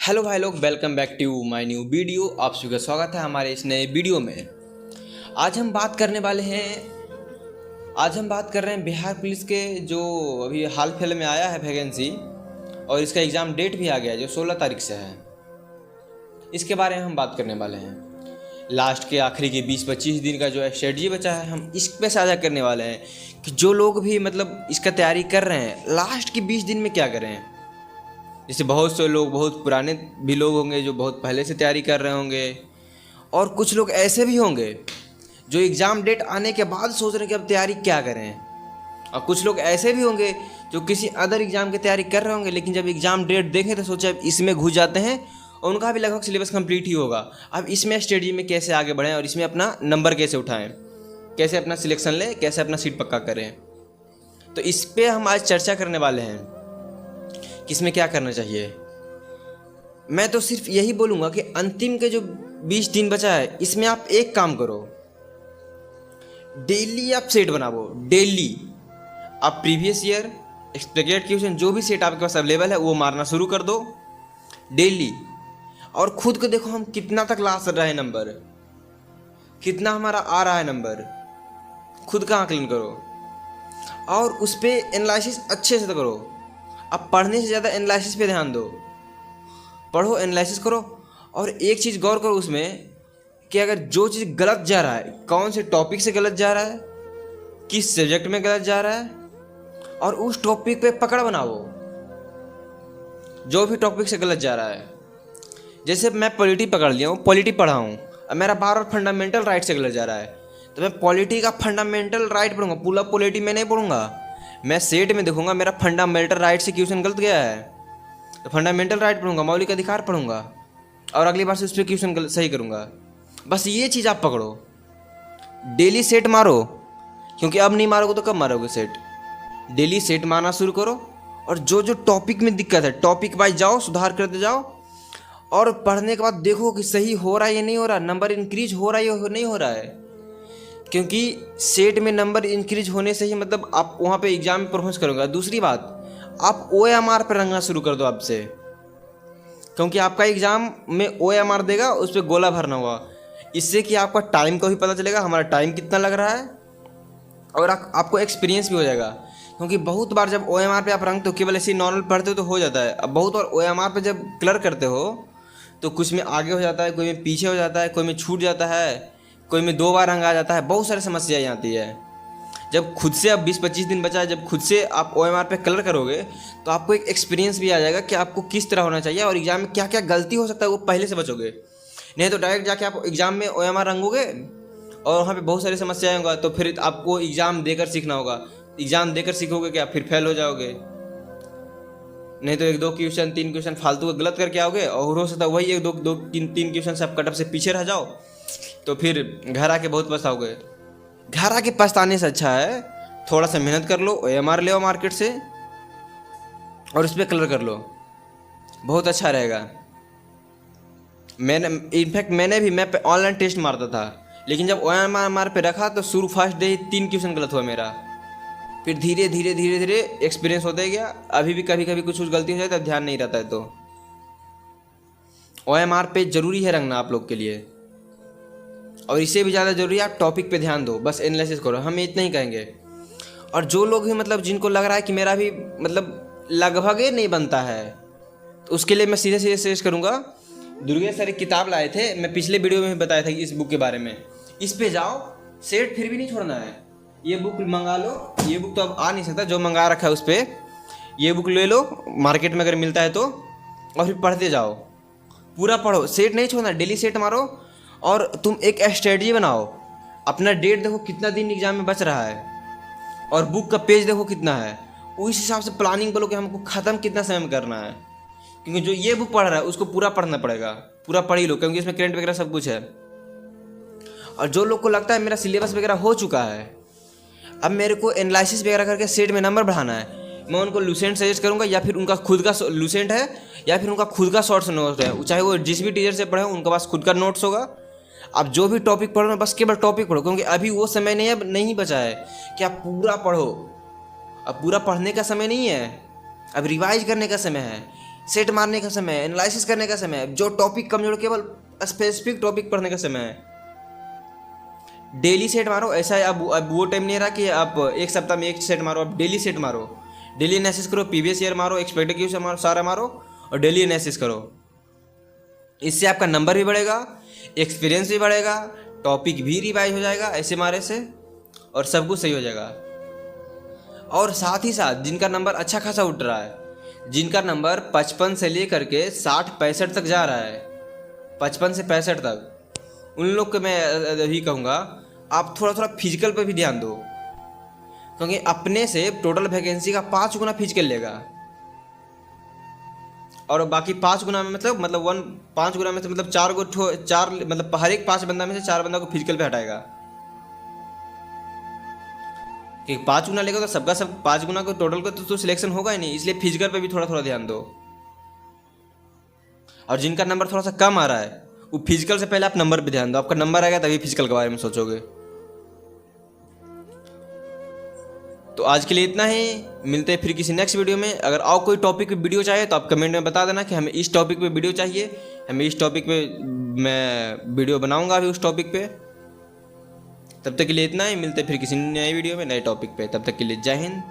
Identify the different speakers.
Speaker 1: Hello भाई लोग, welcome back to my new video. आप सभी का स्वागत है हमारे इस नए वीडियो में। आज हम बात करने वाले हैं बिहार पुलिस के जो अभी हाल फिलहाल में आया है वैकेंसी, और इसका एग्ज़ाम डेट भी आ गया है जो 16 तारीख से है। इसके बारे में हम बात करने वाले हैं। लास्ट के आखिरी के 20-25 दिन का जो स्ट्रेटजी बचा है, हम इस पे साझा करने वाले हैं कि जो लोग भी मतलब इसका तैयारी कर रहे हैं लास्ट के 20 दिन में क्या करें। जैसे बहुत से लोग, बहुत पुराने भी लोग होंगे जो बहुत पहले से तैयारी कर रहे होंगे, और कुछ लोग ऐसे भी होंगे जो एग्ज़ाम डेट आने के बाद सोच रहे हैं कि अब तैयारी क्या करें, और कुछ लोग ऐसे भी होंगे जो किसी अदर एग्ज़ाम की तैयारी कर रहे होंगे, लेकिन जब एग्ज़ाम डेट देखें तो सोचे अब इसमें घुस जाते हैं, और उनका भी लगभग सिलेबस कंप्लीट ही होगा। अब इसमें स्ट्रेटजी में कैसे आगे बढ़ें और इसमें अपना नंबर कैसे उठाएं, कैसे अपना सिलेक्शन लें, कैसे अपना सीट पक्का करें, तो इस पर हम आज चर्चा करने वाले हैं कि इसमें क्या करना चाहिए। मैं तो सिर्फ यही बोलूँगा कि अंतिम के जो 20 दिन बचा है इसमें आप एक काम करो, डेली आप सेट बनाओ। डेली आप प्रीवियस ईयर एक्सपेक्टेड क्वेश्चन जो भी सेट आपके पास अवेलेबल है वो मारना शुरू कर दो डेली, और खुद को देखो हम कितना तक ला रहे हैं नंबर, कितना हमारा आ रहा है नंबर, खुद का आकलन करो और उस पर एनालिसिस अच्छे से करो। अब पढ़ने से ज़्यादा एनालिसिस पे ध्यान दो, पढ़ो, एनालिसिस करो, और एक चीज़ गौर करो उसमें कि अगर जो चीज़ गलत जा रहा है, कौन से टॉपिक से गलत जा रहा है, किस सब्जेक्ट में गलत जा रहा है, और उस टॉपिक पे पकड़ बनाओ। जो भी टॉपिक से गलत जा रहा है, जैसे मैं पॉलिटी पकड़ लिया हूँ, पॉलिटी पढ़ा हूँ, अब मेरा बार बार फंडामेंटल राइट से गलत जा रहा है, तो मैं पॉलिटी का फंडामेंटल राइट पढ़ूंगा, पूरा पॉलिटी में नहीं पढ़ूंगा। मैं सेट में देखूंगा मेरा फंडामेंटल राइट से क्वेश्चन गलत गया है तो फंडामेंटल राइट पढ़ूंगा, मौलिक अधिकार पढ़ूंगा, और अगली बार से उस पर क्वेश्चन सही करूंगा। बस ये चीज़ आप पकड़ो, डेली सेट मारो, क्योंकि अब नहीं मारोगे तो कब मारोगे सेट। डेली सेट मारना शुरू करो, और जो जो टॉपिक में दिक्कत है टॉपिक वाइज जाओ, सुधार करते जाओ, और पढ़ने के बाद देखो कि सही हो रहा है या नहीं हो रहा, नंबर इंक्रीज हो रहा है या नहीं हो रहा है। क्योंकि सेट में नंबर इंक्रीज होने से ही मतलब आप वहाँ पे एग्जाम में परफॉर्मेंस करोगे। दूसरी बात, आप OMR पर रंगना शुरू कर दो अब से, क्योंकि आपका एग्ज़ाम में OMR देगा, उस पर गोला भरना होगा। इससे कि आपका टाइम का भी पता चलेगा, हमारा टाइम कितना लग रहा है, और आपको एक्सपीरियंस भी हो जाएगा। क्योंकि बहुत बार जब OMR पे आप रंगते हो, केवल ऐसे नॉर्मल पढ़ते हो तो हो जाता है। अब बहुत बार OMR पे जब क्लियर करते हो तो कुछ में आगे हो जाता है, कोई में पीछे हो जाता है, कोई में छूट जाता है, कोई में 2 बार रंग आ जाता है, बहुत सारी समस्याएं आती है। जब खुद से अब 20-25 दिन बचा है, जब खुद से आप OMR पे कलर करोगे तो आपको एक एक्सपीरियंस भी आ जाएगा कि आपको किस तरह होना चाहिए, और एग्जाम में क्या क्या गलती हो सकता है वो पहले से बचोगे। नहीं तो डायरेक्ट जाके आप एग्जाम में OMR रंगोगे और वहाँ पे बहुत सारी समस्याएं होगा, तो फिर आपको एग्ज़ाम देकर सीखना होगा। एग्ज़ाम देकर सीखोगे क्या, फिर फेल हो जाओगे। नहीं तो 1-2 क्वेश्चन 3 क्वेश्चन फालतू का गलत करके आओगे, और हो सकता है वही 1-2-3 क्वेश्चन से आप कटअप से पीछे रह जाओ, तो फिर घर आके बहुत पछताओगे। घर आके पछताने से अच्छा है थोड़ा सा मेहनत कर लो, OMR ले आओ मार्केट से और उस पर कलर कर लो, बहुत अच्छा रहेगा। मैंने भी ऑनलाइन टेस्ट मारता था, लेकिन जब OMR पे रखा तो शुरू फर्स्ट डे ही 3 क्वेश्चन गलत हुआ मेरा। फिर धीरे धीरे एक्सपीरियंस होता गया। अभी भी कभी कभी कुछ गलती हो जाए तो ध्यान नहीं रहता है, तो OMR पे ज़रूरी है रंगना आप लोग के लिए। और इससे भी ज़्यादा ज़रूरी है आप टॉपिक पे ध्यान दो, बस एनालिसिस करो, हम इतना ही कहेंगे। और जो लोग भी मतलब जिनको लग रहा है कि मेरा भी मतलब लगभग ही नहीं बनता है, तो उसके लिए मैं सीधे सीधे सजेस्ट करूँगा, दुर्गेश सर एक किताब लाए थे, मैं पिछले वीडियो में भी बताया था इस बुक के बारे में। इस पे जाओ, सेट फिर भी नहीं छोड़ना है, ये बुक मंगा लो। ये बुक तो अब आ नहीं सकता, जो मंगा रखा है उस पर ये बुक ले लो मार्केट में अगर मिलता है तो, और फिर पढ़ते जाओ, पूरा पढ़ो, सेट नहीं छोड़ना, डेली सेट मारो। और तुम एक स्ट्रेटजी बनाओ, अपना डेट देखो कितना दिन एग्जाम में बच रहा है, और बुक का पेज देखो कितना है, उस हिसाब से प्लानिंग बोलो कि हमको ख़त्म कितना समय में करना है। क्योंकि जो ये बुक पढ़ रहा है उसको पूरा पढ़ना पड़ेगा, पूरा पढ़ ही लो, क्योंकि इसमें करंट वगैरह सब कुछ है। और जो लोग को लगता है मेरा सिलेबस वगैरह हो चुका है, अब मेरे को एनालिसिस वगैरह करके सेट में नंबर बढ़ाना है, मैं उनको लूसेंट सजेस्ट करूँगा, या फिर उनका खुद का लूसेंट है, या फिर उनका खुद का शॉर्ट्स नोट है, चाहे वो जिस भी टीचर से पढ़े उनके पास खुद का नोट्स होगा। आप जो भी टॉपिक पढ़ो ना, बस केवल टॉपिक पढ़ो, क्योंकि अभी वो समय नहीं बचा है कि आप पूरा पढ़ो। अब पूरा पढ़ने का समय नहीं है, अब रिवाइज करने का समय है। सेट मारने का समय है, एनालिसिस करने का समय है, जो टॉपिक कमजोर केवल स्पेसिफिक टॉपिक पढ़ने का समय है। डेली सेट मारो, ऐसा है अब वो टाइम नहीं रहा कि आप एक सप्ताह में एक सेट मारो, आप डेली सेट मारो, डेली एनालिसिस करो, प्रीवियस ईयर मारो, एक्सपेक्टेड क्यू से मारो, सारा मारो और डेली एनालिसिस करो। इससे आपका नंबर भी बढ़ेगा, एक्सपीरियंस भी बढ़ेगा, टॉपिक भी रिवाइज हो जाएगा ऐसे मारे से, और सब कुछ सही हो जाएगा। और साथ ही साथ जिनका नंबर अच्छा खासा उठ रहा है, जिनका नंबर 55 से लेकर के 60-65 तक जा रहा है, 55 से 65 तक, उन लोग को मैं यही कहूँगा आप थोड़ा थोड़ा फिजिकल पे भी ध्यान दो, क्योंकि अपने से टोटल वैकेंसी का 5 गुना फिजिकल लेगा, और बाकी 5 गुना में मतलब 5 गुना में से मतलब 4 मतलब हर एक 5 बंदा में से 4 बंदा को फिजिकल पे हटाएगा। कि 5 गुना लेगा तो सबका सब 5 गुना को टोटल को तो सिलेक्शन होगा ही नहीं, इसलिए फिजिकल पे भी थोड़ा थोड़ा ध्यान दो। और जिनका नंबर थोड़ा सा कम आ रहा है वो फिजिकल से पहले आप नंबर पे ध्यान दो, आपका नंबर आएगा तभी फिजिकल के बारे में सोचोगे। तो आज के लिए इतना ही, मिलते हैं फिर किसी नेक्स्ट वीडियो में। अगर और कोई टॉपिक पे वीडियो चाहिए तो आप कमेंट में बता देना कि हमें इस टॉपिक पे वीडियो चाहिए, हमें इस टॉपिक पे मैं वीडियो बनाऊंगा अभी उस टॉपिक पे। तब तक के लिए इतना ही, मिलते हैं फिर किसी नए वीडियो में नए टॉपिक पे। तब तक के लिए जय हिंद।